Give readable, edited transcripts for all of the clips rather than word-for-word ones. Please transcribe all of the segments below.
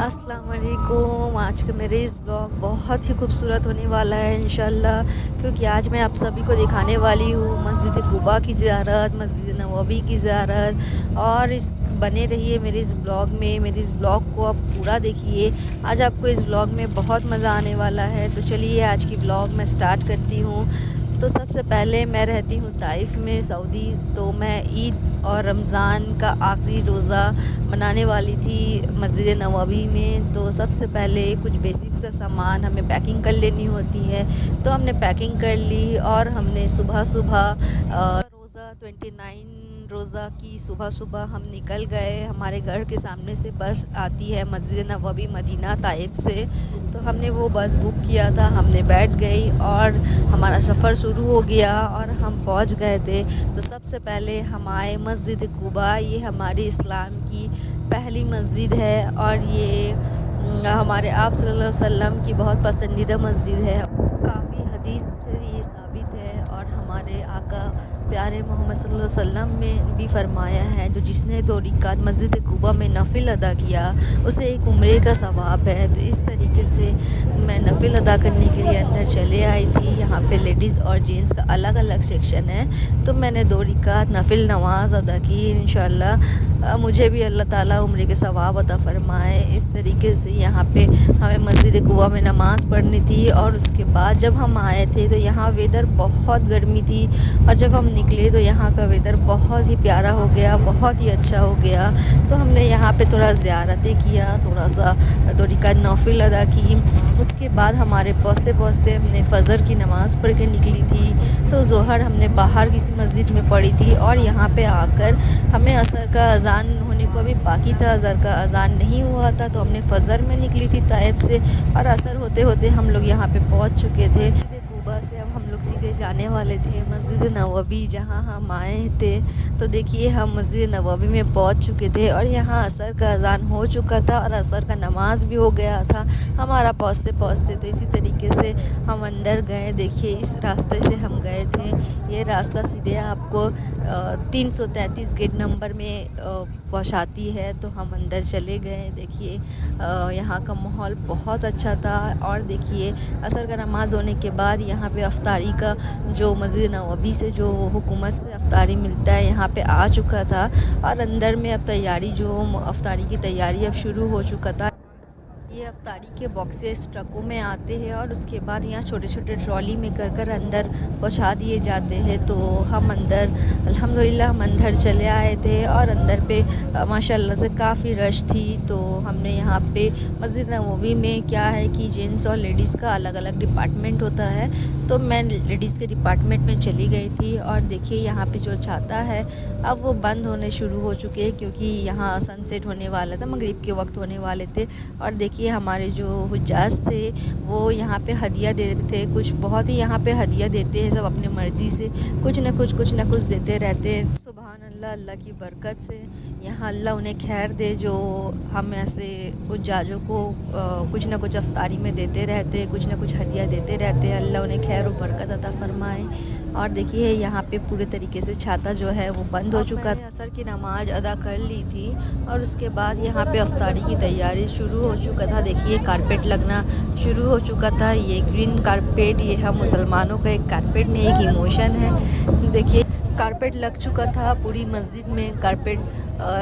अस्सलाम वालेकुम। आज का मेरे इस ब्लॉग बहुत ही खूबसूरत होने वाला है इंशाल्लाह, क्योंकि आज मैं आप सभी को दिखाने वाली हूँ मस्जिद कुबा की ज़ियारत, मस्जिद नबवी की ज़ियारत। और इस बने रहिए मेरे इस ब्लॉग में, मेरे इस ब्लॉग को आप पूरा देखिए। आज आपको इस ब्लॉग में बहुत मज़ा आने वाला है। तो चलिए आज की ब्लॉग मैं स्टार्ट करती हूँ। तो सबसे पहले मैं रहती हूँ ताइफ़ में, सऊदी। तो मैं ईद और रमज़ान का आखिरी रोज़ा मनाने वाली थी मस्जिद नबवी में। तो सबसे पहले कुछ बेसिक सा सामान हमें पैकिंग कर लेनी होती है। तो हमने पैकिंग कर ली और हमने सुबह सुबह रोज़ा 29 रोज़ा की सुबह सुबह हम निकल गए। हमारे घर के सामने से बस आती है मस्जिद नबवी मदीना ताइफ से। तो हमने वो बस बुक किया था, हमने बैठ गई और हमारा सफ़र शुरू हो गया और हम पहुंच गए थे। तो सबसे पहले हम आए मस्जिद कुबा। ये हमारी इस्लाम की पहली मस्जिद है और ये हमारे आप सल्लल्लाहु अलैहि वसल्लम की बहुत पसंदीदा मस्जिद है। काफ़ी हदीस से ये साबित है और हमारे आका प्यारे मोहम्मद सल्लल्लाहु अलैहि वसल्लम में भी फरमाया है, जो जिसने 2 रिकात मस्जिद कुबा में नफिल अदा किया उसे एक उम्रे का सवाब है। तो इस तरीके से मैं नफिल अदा करने के लिए अंदर चले आई थी। यहाँ पे लेडीज़ और जेंट्स का अलग अलग सेक्शन है। तो मैंने 2 रिकात नफिल नमाज अदा की। इंशाल्लाह मुझे भी अल्लाह ताला उम्रे के सवाब अता फ़रमाए। इस तरीके से यहाँ पे हमें मस्जिद कुबा में नमाज़ पढ़नी थी। और उसके बाद जब हम आए थे तो यहाँ वेदर बहुत गर्मी थी और जब हम निकले तो यहाँ का वेदर बहुत ही प्यारा हो गया, बहुत ही अच्छा हो गया। तो हमने यहाँ पे थोड़ा ज़ियारतें किया, थोड़ा सा 2 रिकात नफिल अदा की। उसके बाद हमारे पहुँचते पहुँचते हमने फ़जर की नमाज़ पढ़ के निकली थी। तो ज़ोहर हमने बाहर किसी मस्जिद में पढ़ी थी और यहाँ पे आकर हमें असर का अज़ान होने को अभी बाकी था, असर का अज़ान नहीं हुआ था। तो हमने फ़जर में निकली थी ताइफ से और असर होते होते हम लोग यहाँ पे पहुँच चुके थे। कुबा से अब हम लोग सीधे जाने वाले थे मस्जिद नबवी, जहाँ हम आए थे। तो देखिए हम मस्जिद नबवी में पहुँच चुके थे और यहाँ असर का अज़ान हो चुका था और असर का नमाज भी हो गया था हमारा पहुँचते पहुँचते। तो इसी तरीके से हम अंदर गए। देखिए इस रास्ते से हम गए थे। ये रास्ता सीधे आपको 333 गेट नंबर में पहुँचाती है। तो हम अंदर चले गए। देखिए यहाँ का माहौल बहुत अच्छा था। और देखिए असर का नमाज़ होने के बाद यहाँ पे अफ्तारी का जो मस्जिद नबवी से जो हुकूमत से अफ्तारी मिलता है यहाँ पे आ चुका था। और अंदर में अब तैयारी जो अफ्तारी की तैयारी अब शुरू हो चुका था। ये अफ्तारी के बॉक्सेस ट्रकों में आते हैं और उसके बाद यहाँ छोटे छोटे ट्रॉली में कर अंदर पहुँचा दिए जाते हैं। तो हम अंदर अल्हम्दुलिल्लाह हम अंदर चले आए थे और अंदर पे माशाल्लाह से काफ़ी रश थी। तो हमने यहाँ पे मस्जिद नबवी में क्या है कि जेंट्स और लेडीज़ का अलग अलग डिपार्टमेंट होता है। तो मैं लेडीज़ के डिपार्टमेंट में चली गई थी। और देखिए यहाँ पे जो छाता है अब वो बंद होने शुरू हो चुके हैं, क्योंकि यहाँ सनसेट होने वाला था, मगरिब के वक्त होने वाले थे। और देखिए हमारे जो हुज्जाज थे वो यहाँ पे हदिया दे रहे थे। कुछ बहुत ही यहाँ पे हदिया देते हैं सब अपनी मर्ज़ी से, कुछ न कुछ देते रहते हैं। सुभान अल्लाह, अल्लाह की बरकत से यहाँ अल्लाह उन्हें खैर दे, जो हम ऐसे हुज्जाजों को कुछ न कुछ अफ्तारी में देते रहते, कुछ न कुछ हदिया देते रहते। अल्लाह उन्हें खैर और बरकत अता फ़रमाए। और देखिए यहाँ पे पूरे तरीके से छाता जो है वो बंद हो चुका था। असर की नमाज अदा कर ली थी और उसके बाद यहाँ पे अफ्तारी की तैयारी शुरू हो चुका था। देखिए कारपेट लगना शुरू हो चुका था। ये ग्रीन कारपेट, ये हम मुसलमानों का एक कारपेट नहीं, एक इमोशन है। देखिए कारपेट लग चुका था, पूरी मस्जिद में कारपेट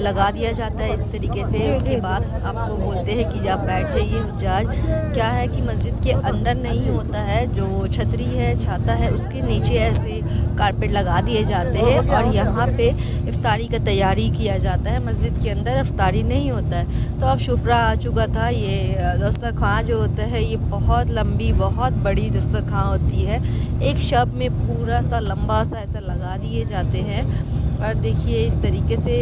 लगा दिया जाता है इस तरीके से। उसके बाद आपको बोलते हैं कि आप बैठ जाइए। हुज्जाज क्या है कि मस्जिद के अंदर नहीं होता है, जो छतरी है छाता है उसके नीचे ऐसे कारपेट लगा दिए जाते हैं और यहाँ पे इफ्तारी का तैयारी किया जाता है। मस्जिद के अंदर इफ्तारी नहीं होता है। तो अब शुफ्रा आ चुका था। ये दस्तरखान जो होता है ये बहुत लंबी बहुत बड़ी दस्तरखान होती है। एक शब में पूरा सा लंबा सा ऐसा लगा दिए किए जाते हैं। और देखिए इस तरीके से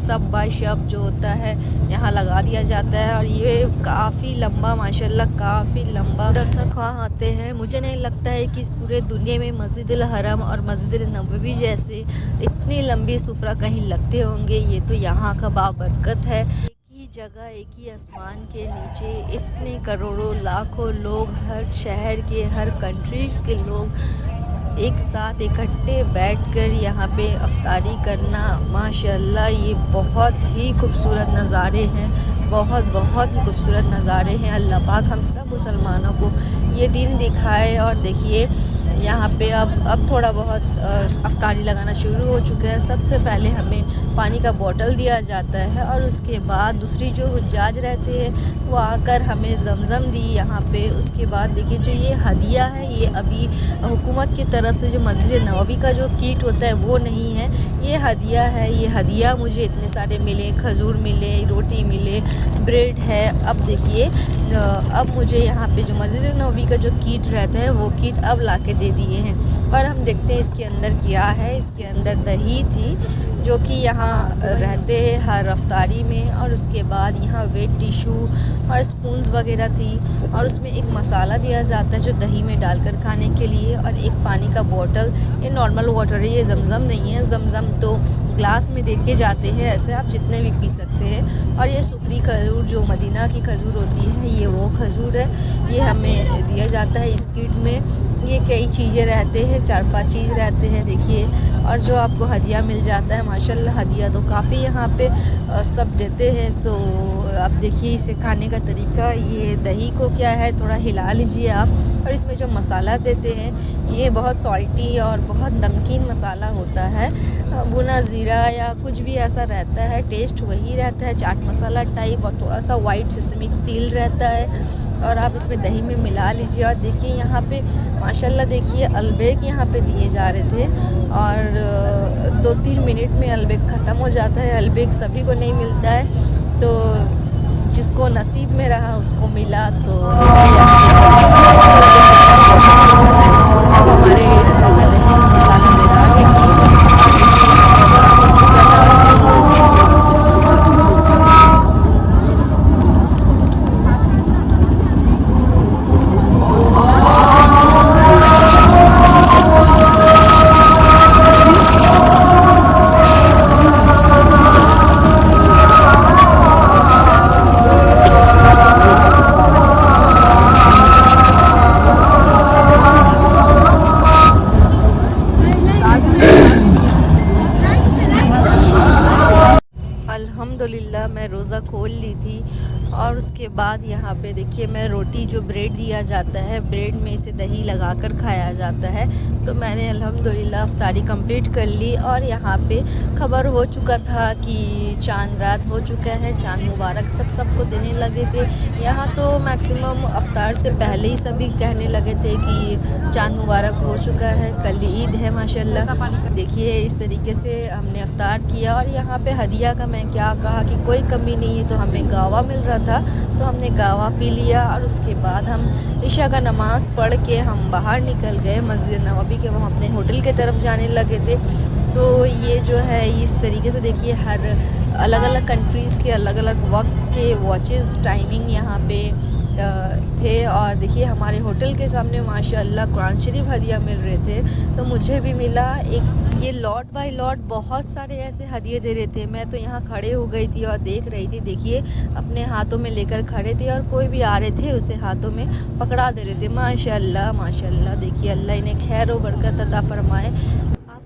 सब बाय शब जो होता है यहाँ लगा दिया जाता है। और ये काफ़ी लंबा, माशाल्लाह काफ़ी लंबा दस्तरखान आते हैं। मुझे नहीं लगता है कि इस पूरे दुनिया में मस्जिदुल हरम और मस्जिद नबवी जैसे इतनी लंबी सुफरा कहीं लगते होंगे। ये तो यहाँ का बाबरकत है। एक ही जगह, एक ही आसमान के नीचे इतने करोड़ों लाखों लोग, हर शहर के, हर कंट्रीज़ के लोग एक साथ इकट्ठे बैठकर यहाँ पे अफ्तारी करना, माशाल्लाह ये बहुत ही खूबसूरत नज़ारे हैं। बहुत ही खूबसूरत नज़ारे हैं। अल्लाह पाक हम सब मुसलमानों को ये दिन दिखाए। और देखिए यहाँ पे अब थोड़ा बहुत अफ्तारी लगाना शुरू हो चुका है। सबसे पहले हमें पानी का बोतल दिया जाता है और उसके बाद दूसरी जो हुज्जाज रहते हैं वो आकर हमें ज़मज़म दी यहाँ पे। उसके बाद देखिए जो ये हदिया है, ये अभी हुकूमत की तरफ से जो मस्जिद नबवी का जो किट होता है वो नहीं है, ये हदिया है। ये हदिया मुझे इतने सारे मिले, खजूर मिले, रोटी मिले, ब्रेड है। अब देखिए अब मुझे यहाँ पे जो मस्जिद नबवी का जो किट रहता है वो किट अब ला के दे दिए हैं। और हम देखते हैं इसके अंदर क्या है। इसके अंदर दही थी जो कि यहाँ रहते हैं हर अफ्तारी में। और उसके बाद यहाँ वेट टिशू और स्पून्स वगैरह थी। और उसमें एक मसाला दिया जाता है जो दही में डालकर खाने के लिए। और एक पानी का बोतल, ये नॉर्मल वाटर है, ये ज़मज़म नहीं है। ज़मज़म तो ग्लास में दे के जाते हैं, ऐसे आप जितने भी पी सकते हैं। और ये सुकरी खजूर जो मदीना की खजूर होती है, ये वो खजूर है, ये हमें दिया जाता है इस किट में। ये कई चीज़ें रहते हैं, 4-5 चीज़ रहते हैं देखिए। और जो आपको हदिया मिल जाता है, माशाल्लाह हदिया तो काफ़ी यहाँ पे सब देते हैं। तो अब देखिए इसे खाने का तरीका, ये दही को क्या है थोड़ा हिला लीजिए आप। और इसमें जो मसाला देते हैं ये बहुत सॉल्टी और बहुत नमकीन मसाला होता है, भुना ज़ीरा या कुछ भी ऐसा रहता है। टेस्ट वही रहता है चाट मसाला टाइप, और थोड़ा सा वाइट सेसमी तिल रहता है। और आप इसमें दही में मिला लीजिए। और देखिए यहाँ पे माशाल्लाह देखिए अलबेक यहाँ पे दिए जा रहे थे। और 2-3 मिनट में अलबेक ख़त्म हो जाता है। अलबेक सभी को नहीं मिलता है, तो जिसको नसीब में रहा उसको मिला। तो हमारे दही में मसाला मिला के अल्हम्दुलिल्लाह मैं रोज़ा खोल ली थी। और उसके बाद यहाँ पे देखिए मैं रोटी, जो ब्रेड दिया जाता है, ब्रेड में से दही लगाकर खाया जाता है। तो मैंने अल्हम्दुलिल्लाह अफ्तारी कंप्लीट कर ली। और यहाँ पे खबर हो चुका था कि चांद रात हो चुका है, चांद मुबारक सबको देने लगे थे। यहाँ तो मैक्सिमम अफ्तार से पहले ही सभी कहने लगे थे कि चांद मुबारक हो चुका है, कल ईद है माशाल्लाह। देखिए इस तरीके से हमने अफ्तार किया। और यहाँ पे हदिया का मैं क्या कहा कि कोई कमी नहीं है। तो हमें गावा मिल रहा था तो हमने गावा पी लिया। और उसके बाद हम इशा का नमाज़ पढ़ के हम बाहर निकल गए मस्जिद नबवी के। हम अपने होटल की तरफ जाने लगे थे। तो ये जो है इस तरीके से देखिए हर अलग अलग कंट्रीज़ के अलग अलग वक्त के वॉचेस टाइमिंग यहाँ पे थे। और देखिए हमारे होटल के सामने माशाल्लाह कुरान शरीफ हदिया मिल रहे थे। तो मुझे भी मिला एक। ये लॉट बाय लॉट बहुत सारे ऐसे हदिये दे रहे थे। मैं तो यहाँ खड़े हो गई थी और देख रही थी। देखिए अपने हाथों में लेकर खड़े थे और कोई भी आ रहे थे उसे हाथों में पकड़ा दे रहे थे। माशाल्लाह माशाल्लाह। देखिए अल्लाह इन्हें खैर व बरकत अता फरमाए।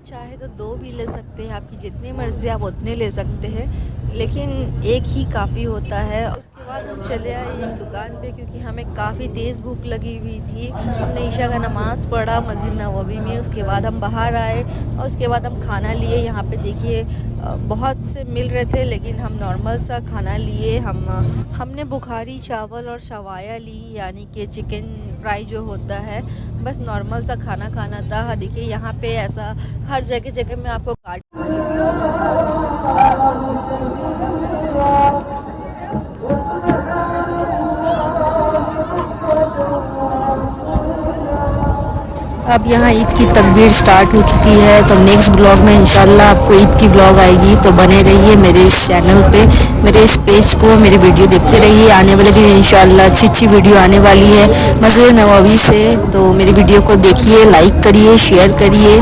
चाहे तो 2 भी ले सकते हैं, आपकी जितनी मर्ज़ी आप उतने ले सकते हैं, लेकिन एक ही काफ़ी होता है। उसके बाद हम चले आए एक दुकान पे क्योंकि हमें काफ़ी तेज़ भूख लगी हुई थी। हमने ईशा का नमाज़ पढ़ा मस्जिद नबवी में। उसके बाद हम बाहर आए और उसके बाद हम खाना लिए। यहाँ पे देखिए बहुत से मिल रहे थे लेकिन हम नॉर्मल सा खाना लिए। हमने बुखारी चावल और शवाया ली, यानी कि चिकन फ्राई जो होता है, बस नॉर्मल सा खाना खाना था। देखिए यहाँ पे ऐसा हर जगह जगह में आपको काट अब यहाँ ईद की तकबीर स्टार्ट हो चुकी है, तो नेक्स्ट ब्लॉग में इंशाल्लाह आपको ईद की ब्लॉग आएगी। तो बने रहिए मेरे इस चैनल पे, मेरे इस पेज को, मेरी वीडियो देखते रहिए। आने वाले दिन इंशाल्लाह अच्छी अच्छी वीडियो आने वाली है मस्जिद नबवी से। तो मेरी वीडियो को देखिए, लाइक करिए, शेयर करिए